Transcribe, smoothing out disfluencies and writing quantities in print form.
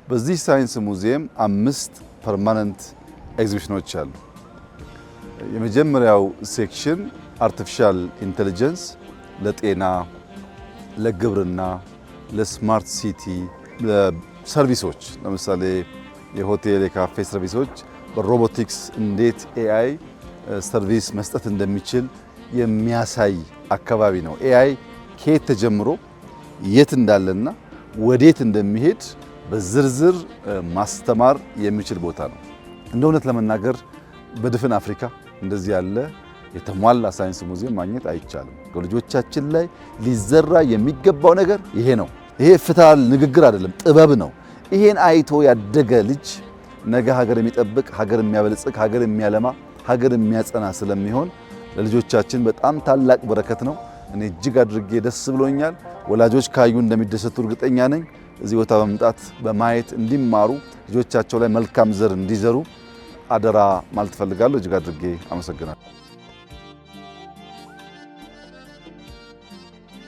በዚህ ሳይንስ ሙዚየም 5 ፐርማነንት ኤግዚቢሽኖች አሉ። የመጀመሪያው ሴክሽን አርቲፊሻል ኢንተለጀንስ ለጤና፣ ለግብርና፣ ለስማርት ሲቲ፣ ለሰርቪሶች ለምሳሌ የሆቴል የካፌ ሰርቪሶች በሮቦቲክስ እንዴት ኤአይ ሰርቪስ መስጠት እንደሚችል የሚያሳይ አካባቢ ነው። ኤአይ ከየት ተጀምሮ የት እንዳለና ወዴት እንደሚሄድ በዝርዝር ማስተማር የሚችል ቦታ ነው። እንደ እውነት ለመናገር በድፍን አፍሪካ እንደዚህ ያለ የተሟላ ሳይንስ ሙዚየም ማግኘት አይቻልም። ልጆቻችን ላይ ሊዘራ የሚገባው ነገር ይሄ ነው። ይሄ ፍትሃዊ ንግግር አይደለም፣ ጥበብ ነው። ይሄን አይቶ ያደገ ልጅ ነገ ሀገር የሚጠብቅ፣ ሀገር የሚያበለጽግ፣ ሀገር የሚያለማ፣ ሀገር የሚያጸና ስለሚሆን ለልጆቻችን በጣም ታላቅ በረከት ነው። እኔ እጅግ አድርጌ ደስ ብሎኛል። ወላጆች ካዩ እንደሚደሰቱ እርግጠኛ ነኝ። እዚህ ቦታ በመምጣት በማየት እንዲማሩ፣ ልጆቻቸው ላይ መልካም ዘር እንዲዘሩ አደራ ማለት ፈልጋለሁ። እጅግ አድርጌ አመሰግናለሁ።